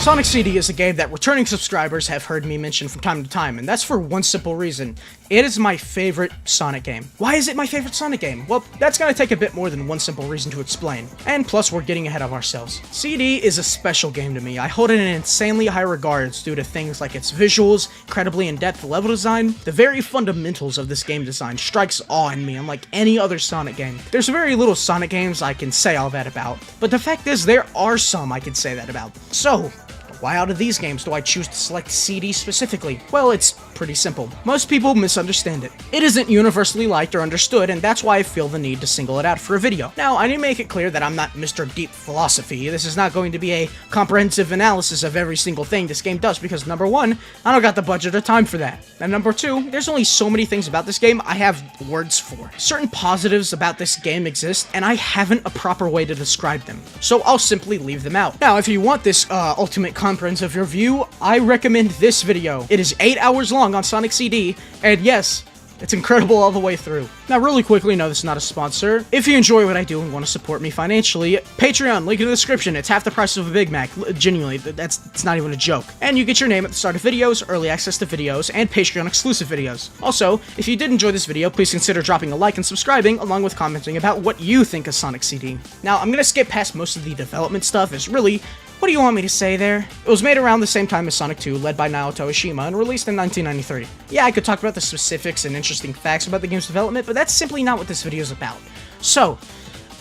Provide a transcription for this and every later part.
Sonic CD is a game that returning subscribers have heard me mention from time to time, and that's for one simple reason. It is my favorite Sonic game. Why is it my favorite Sonic game? Well, that's gonna take a bit more than one simple reason to explain. And plus, we're getting ahead of ourselves. CD is a special game to me. I hold it in insanely high regards due to things like its visuals, incredibly in-depth level design. The very fundamentals of this game design strikes awe in me unlike any other Sonic game. There's very little Sonic games I can say all that about, but the fact is there are some I can say that about. So, why out of these games do I choose to select CD specifically? Well, it's pretty simple. Most people misunderstand it. It isn't universally liked or understood, and that's why I feel the need to single it out for a video. Now, I need to make it clear that I'm not Mr. Deep Philosophy. This is not going to be a comprehensive analysis of every single thing this game does, because number one, I don't got the budget or time for that. And number two, there's only so many things about this game I have words for. Certain positives about this game exist, and I haven't a proper way to describe them. So I'll simply leave them out. Now, if you want this ultimate comprehensive review, I recommend this video. It is 8 hours long on Sonic CD, and yes, it's incredible all the way through. Now, really quickly, no, this is not a sponsor. If you enjoy what I do and want to support me financially, Patreon, link in the description. It's half the price of a Big Mac. Genuinely, it's not even a joke. And you get your name at the start of videos, early access to videos, and Patreon exclusive videos. Also, if you did enjoy this video, please consider dropping a like and subscribing, along with commenting about what you think of Sonic CD. Now, I'm gonna skip past most of the development stuff. It's really, what do you want me to say there? It was made around the same time as Sonic 2, led by Naoto Oshima, and released in 1993. Yeah, I could talk about the specifics and interesting facts about the game's development, but that's simply not what this video is about. So,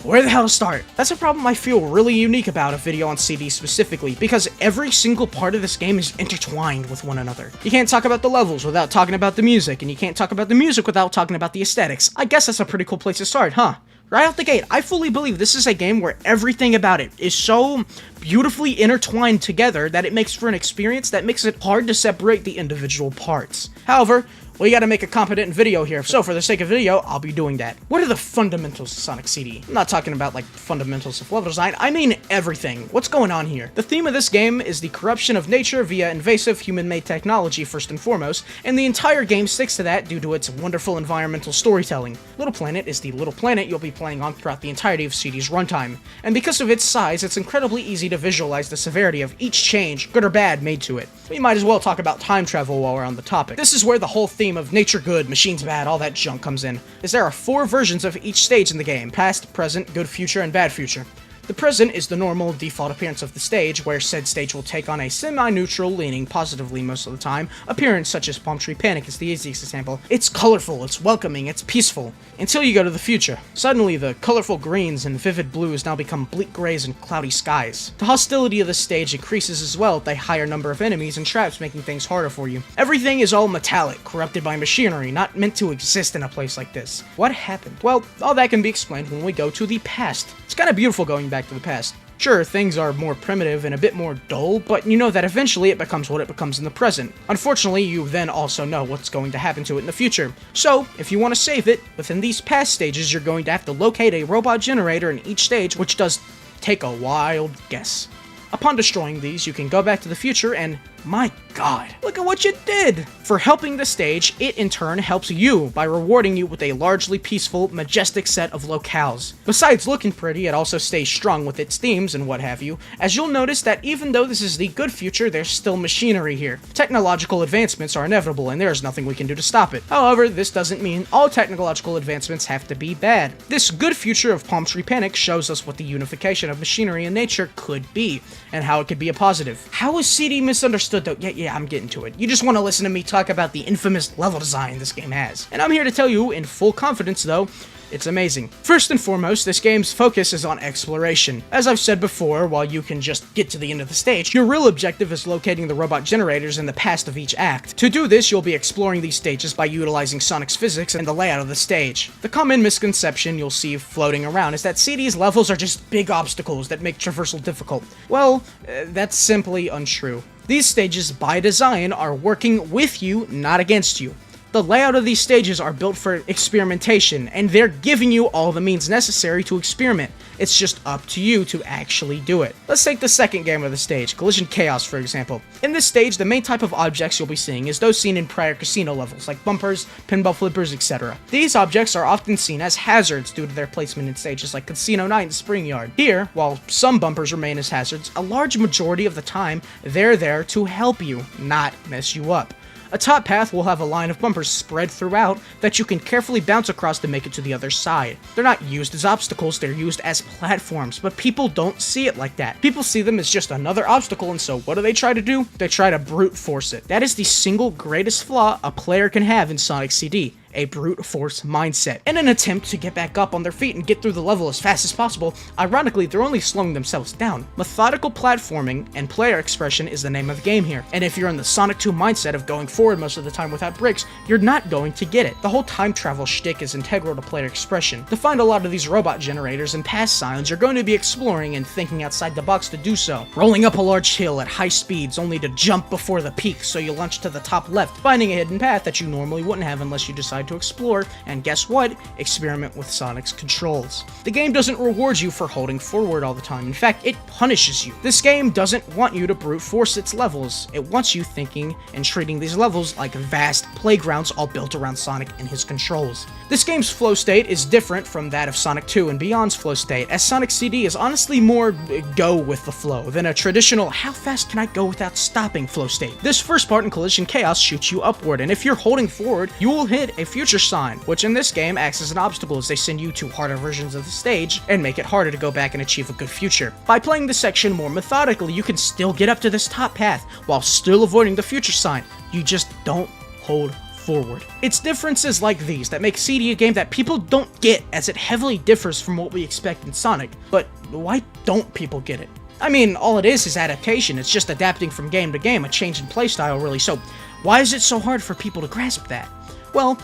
where the hell to start? That's a problem I feel really unique about a video on CD specifically, because every single part of this game is intertwined with one another. You can't talk about the levels without talking about the music, and you can't talk about the music without talking about the aesthetics. I guess that's a pretty cool place to start, huh? Right out the gate, I fully believe this is a game where everything about it is so beautifully intertwined together that it makes for an experience that makes it hard to separate the individual parts. However, we gotta make a competent video here, so for the sake of video, I'll be doing that. What are the fundamentals of Sonic CD? I'm not talking about, like, fundamentals of level design, I mean everything. What's going on here? The theme of this game is the corruption of nature via invasive human-made technology, first and foremost, and the entire game sticks to that due to its wonderful environmental storytelling. Little Planet is the little planet you'll be playing on throughout the entirety of CD's runtime, and because of its size, it's incredibly easy to visualize the severity of each change, good or bad, made to it. We might as well talk about time travel while we're on the topic. This is where the whole theme of nature good, machines bad, all that junk comes in, is there are 4 versions of each stage in the game: past, present, good future, and bad future. The present is the normal default appearance of the stage, where said stage will take on a semi-neutral, leaning positively most of the time, appearance such as Palm Tree Panic is the easiest example. It's colorful, it's welcoming, it's peaceful, until you go to the future. Suddenly, the colorful greens and vivid blues now become bleak grays and cloudy skies. The hostility of the stage increases as well with a higher number of enemies and traps, making things harder for you. Everything is all metallic, corrupted by machinery, not meant to exist in a place like this. What happened? Well, all that can be explained when we go to the past. It's kind of beautiful going back to the past. Sure, things are more primitive and a bit more dull, but you know that eventually it becomes what it becomes in the present. Unfortunately, you then also know what's going to happen to it in the future. So, if you want to save it, within these past stages, you're going to have to locate a robot generator in each stage, which does take a wild guess. Upon destroying these, you can go back to the future and, my god, look at what you did! For helping the stage, it in turn helps you by rewarding you with a largely peaceful, majestic set of locales. Besides looking pretty, it also stays strong with its themes and what have you, as you'll notice that even though this is the good future, there's still machinery here. Technological advancements are inevitable and there's nothing we can do to stop it. However, this doesn't mean all technological advancements have to be bad. This good future of Palm Tree Panic shows us what the unification of machinery and nature could be, and how it could be a positive. How is CD misunderstood though? Yeah, I'm getting to it. You just want to listen to me talk about the infamous level design this game has. And I'm here to tell you, in full confidence though, it's amazing. First and foremost, this game's focus is on exploration. As I've said before, while you can just get to the end of the stage, your real objective is locating the robot generators in the past of each act. To do this, you'll be exploring these stages by utilizing Sonic's physics and the layout of the stage. The common misconception you'll see floating around is that CD's levels are just big obstacles that make traversal difficult. Well, that's simply untrue. These stages, by design, are working with you, not against you. The layout of these stages are built for experimentation, and they're giving you all the means necessary to experiment. It's just up to you to actually do it. Let's take the second game of the stage, Collision Chaos, for example. In this stage, the main type of objects you'll be seeing is those seen in prior casino levels, like bumpers, pinball flippers, etc. These objects are often seen as hazards due to their placement in stages like Casino Night and Spring Yard. Here, while some bumpers remain as hazards, a large majority of the time, they're there to help you, not mess you up. A top path will have a line of bumpers spread throughout that you can carefully bounce across to make it to the other side. They're not used as obstacles, they're used as platforms, but people don't see it like that. People see them as just another obstacle, and so what do they try to do? They try to brute force it. That is the single greatest flaw a player can have in Sonic CD. A brute force mindset. In an attempt to get back up on their feet and get through the level as fast as possible, ironically, they're only slowing themselves down. Methodical platforming and player expression is the name of the game here, and if you're in the Sonic 2 mindset of going forward most of the time without breaks, you're not going to get it. The whole time travel shtick is integral to player expression. To find a lot of these robot generators and pass signs, you're going to be exploring and thinking outside the box to do so. Rolling up a large hill at high speeds only to jump before the peak so you launch to the top left, finding a hidden path that you normally wouldn't have unless you decide to explore, and guess what? Experiment with Sonic's controls. The game doesn't reward you for holding forward all the time. In fact, it punishes you. This game doesn't want you to brute force its levels. It wants you thinking and treating these levels like vast playgrounds all built around Sonic and his controls. This game's flow state is different from that of Sonic 2 and Beyond's flow state, as Sonic CD is honestly more go with the flow than a traditional how fast can I go without stopping flow state. This first part in Collision Chaos shoots you upward, and if you're holding forward, you will hit a future sign, which in this game acts as an obstacle as they send you to harder versions of the stage and make it harder to go back and achieve a good future. By playing this section more methodically, you can still get up to this top path while still avoiding the future sign. You just don't hold forward. It's differences like these that make CD a game that people don't get, as it heavily differs from what we expect in Sonic. But why don't people get it? I mean, all it is adaptation. It's just adapting from game to game, a change in playstyle really, so why is it so hard for people to grasp that? Well,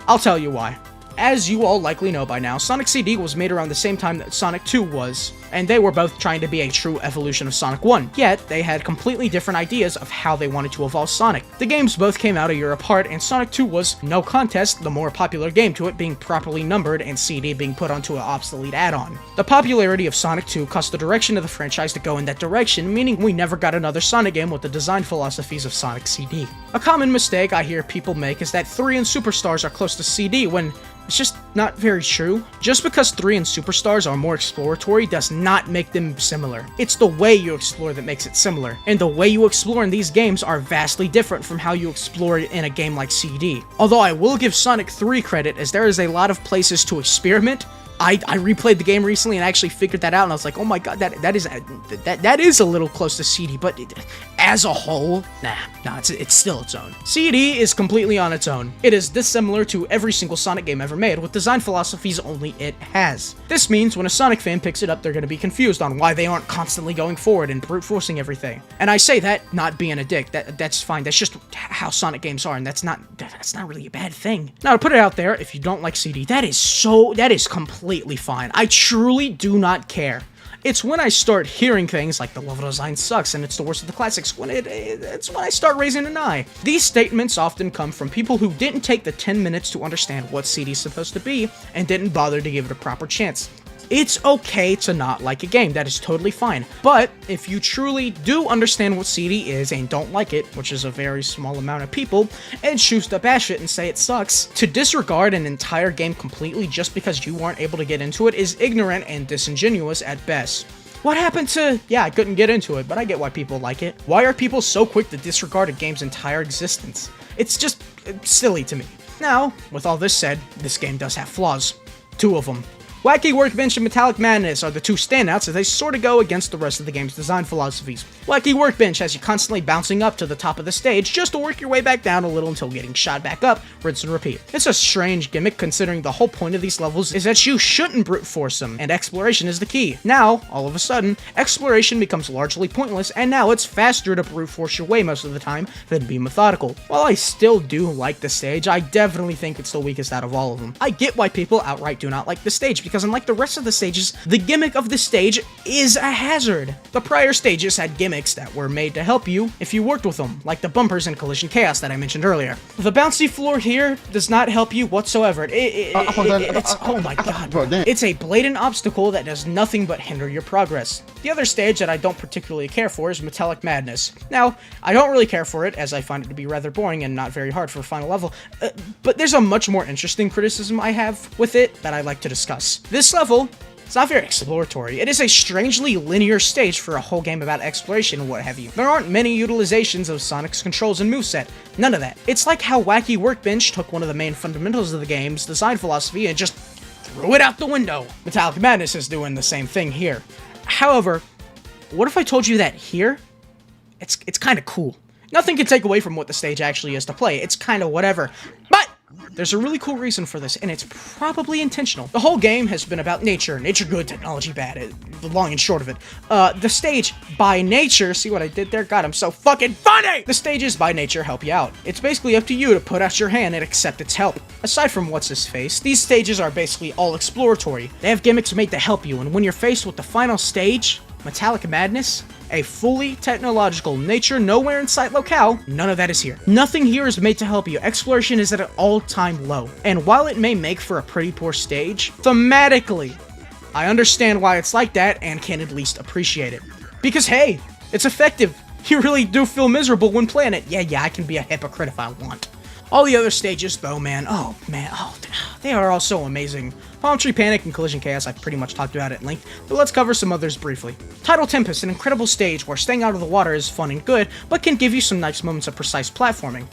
I'll tell you why. As you all likely know by now, Sonic CD was made around the same time that Sonic 2 was, and they were both trying to be a true evolution of Sonic 1, yet they had completely different ideas of how they wanted to evolve Sonic. The games both came out a year apart, and Sonic 2 was, no contest, the more popular game, to it being properly numbered and CD being put onto an obsolete add-on. The popularity of Sonic 2 caused the direction of the franchise to go in that direction, meaning we never got another Sonic game with the design philosophies of Sonic CD. A common mistake I hear people make is that 3 and Superstars are close to CD when it's just not very true. Just because 3 and Superstars are more exploratory does not make them similar. It's the way you explore that makes it similar, and the way you explore in these games are vastly different from how you explore in a game like CD. Although I will give Sonic 3 credit, as there is a lot of places to experiment. I replayed the game recently and actually figured that out, and I was like, oh my god, that is a little close to CD, but as a whole, nah, it's still its own. CD is completely on its own. It is dissimilar to every single Sonic game ever made, with design philosophies only it has. This means when a Sonic fan picks it up, they're going to be confused on why they aren't constantly going forward and brute forcing everything. And I say that not being a dick. That's fine. That's just how Sonic games are, and that's not really a bad thing. Now, to put it out there, if you don't like CD, that is completely fine. I truly do not care. It's when I start hearing things like the level design sucks and it's the worst of the classics it's when I start raising an eye. These statements often come from people who didn't take the 10 minutes to understand what CD's supposed to be and didn't bother to give it a proper chance. It's okay to not like a game, that is totally fine. But if you truly do understand what CD is and don't like it, which is a very small amount of people, and choose to bash it and say it sucks, to disregard an entire game completely just because you weren't able to get into it is ignorant and disingenuous at best. What happened to, I couldn't get into it, but I get why people like it. Why are people so quick to disregard a game's entire existence? It's just silly to me. Now, with all this said, this game does have flaws. 2 of them. Wacky Workbench and Metallic Madness are the 2 standouts as they sort of go against the rest of the game's design philosophies. Wacky Workbench has you constantly bouncing up to the top of the stage just to work your way back down a little until getting shot back up, rinse and repeat. It's a strange gimmick considering the whole point of these levels is that you shouldn't brute force them, and exploration is the key. Now, all of a sudden, exploration becomes largely pointless, and now it's faster to brute force your way most of the time than be methodical. While I still do like the stage, I definitely think it's the weakest out of all of them. I get why people outright do not like the stage, because unlike the rest of the stages, the gimmick of the stage is a hazard. The prior stages had gimmicks that were made to help you if you worked with them, like the bumpers in Collision Chaos that I mentioned earlier. The bouncy floor here does not help you whatsoever. Oh my god. It's a blatant obstacle that does nothing but hinder your progress. The other stage that I don't particularly care for is Metallic Madness. Now, I don't really care for it, as I find it to be rather boring and not very hard for a final level, but there's a much more interesting criticism I have with it that I'd like to discuss. This level, it's not very exploratory. It is a strangely linear stage for a whole game about exploration and what have you. There aren't many utilizations of Sonic's controls and moveset. None of that. It's like how Wacky Workbench took one of the main fundamentals of the game's design philosophy and just threw it out the window. Metallic Madness is doing the same thing here. However, what if I told you that here, it's kind of cool. Nothing can take away from what the stage actually is to play. It's kind of whatever. But there's a really cool reason for this, and it's probably intentional. The whole game has been about nature. Nature good, technology bad. The long and short of it. The stage, by nature, see what I did there? God, I'm so fucking funny! The stages, by nature, help you out. It's basically up to you to put out your hand and accept its help. Aside from what's-his-face, these stages are basically all exploratory. They have gimmicks made to help you, and when you're faced with the final stage, Metallic Madness, a fully technological nature nowhere in sight locale, none of that is here. Nothing here is made to help you. Exploration is at an all-time low. And while it may make for a pretty poor stage, thematically, I understand why it's like that and can at least appreciate it. Because hey, it's effective. You really do feel miserable when playing it. Yeah, I can be a hypocrite if I want. All the other stages, though, oh, they are all so amazing. Palm Tree Panic and Collision Chaos I've pretty much talked about at length, but let's cover some others briefly. Tidal Tempest, an incredible stage where staying out of the water is fun and good, but can give you some nice moments of precise platforming.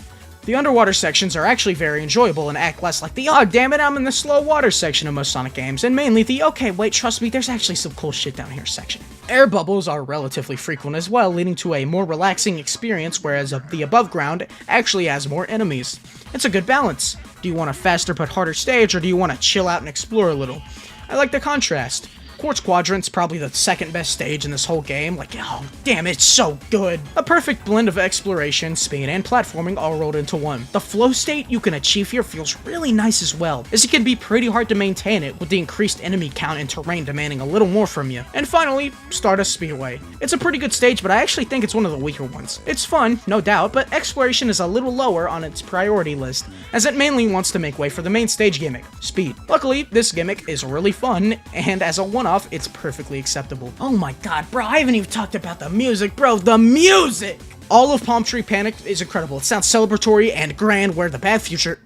The underwater sections are actually very enjoyable and act less like the "oh damn it, I'm in the slow water" section of most Sonic games, and mainly the "okay, wait, trust me, there's actually some cool shit down here" section. Air bubbles are relatively frequent as well, leading to a more relaxing experience, whereas the above ground actually has more enemies. It's a good balance. Do you want a faster but harder stage, or do you want to chill out and explore a little? I like the contrast. Quartz Quadrant's probably the second best stage in this whole game. Like, oh damn, it's so good. A perfect blend of exploration, speed, and platforming all rolled into one. The flow state you can achieve here feels really nice as well, as it can be pretty hard to maintain it with the increased enemy count and terrain demanding a little more from you. And finally, Stardust Speedway. It's a pretty good stage, but I actually think it's one of the weaker ones. It's fun, no doubt, but exploration is a little lower on its priority list, as it mainly wants to make way for the main stage gimmick, speed. Luckily, this gimmick is really fun, and as a one-off, it's perfectly acceptable. Oh my god, bro, I haven't even talked about the music, bro, the music! All of Palm Tree Panic is incredible. It sounds celebratory and grand, where the bad future...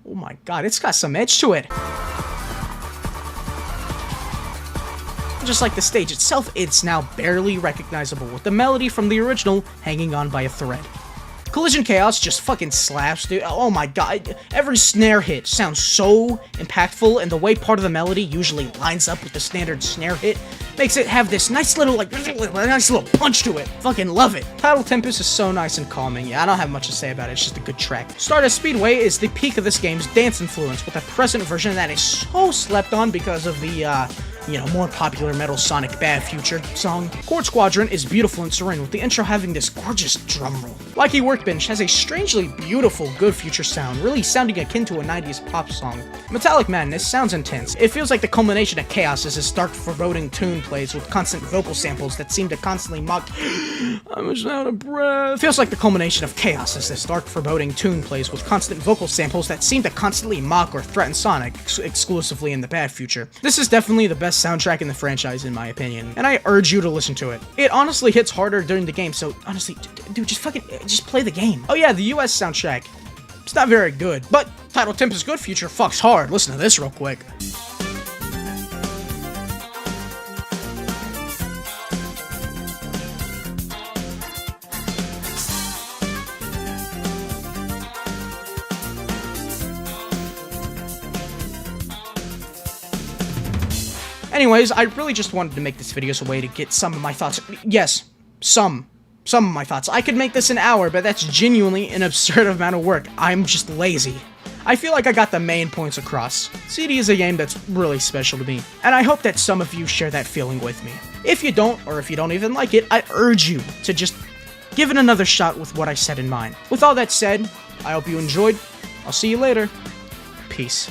Oh my god, it's got some edge to it. Just like the stage itself, it's now barely recognizable, with the melody from the original hanging on by a thread. Collision Chaos just fucking slaps, dude. Oh my god, every snare hit sounds so impactful, and the way part of the melody usually lines up with the standard snare hit makes it have this nice little, nice little punch to it. Fucking love it. Tidal Tempest is so nice and calming. Yeah, I don't have much to say about it, it's just a good track. Stardust Speedway is the peak of this game's dance influence, with a present version that is so slept on because of the, more popular Metal Sonic Bad Future song. Quartz Quadrant is beautiful and serene, with the intro having this gorgeous drum roll. Wacky Workbench has a strangely beautiful Good Future sound, really sounding akin to a 90s pop song. Metallic Madness sounds intense. It feels like the culmination of chaos as this dark, foreboding tune plays with constant vocal samples that seem to constantly mock I'm just out of breath. Feels like the culmination of chaos as this dark, foreboding tune plays with constant vocal samples that seem to constantly mock or threaten Sonic, exclusively in the Bad Future. This is definitely the best soundtrack in the franchise, in my opinion, and I urge you to listen to it. It honestly hits harder during the game, so honestly, dude, just play the game. Oh yeah, the US soundtrack. It's not very good, but Tidal Tempest Good Future fucks hard. Listen to this real quick. Anyways, I really just wanted to make this video as a way to get some of my thoughts. Yes, some of my thoughts. I could make this an hour, but that's genuinely an absurd amount of work. I'm just lazy. I feel like I got the main points across. CD is a game that's really special to me, and I hope that some of you share that feeling with me. If you don't, or if you don't even like it, I urge you to just give it another shot with what I said in mind. With all that said, I hope you enjoyed. I'll see you later. Peace.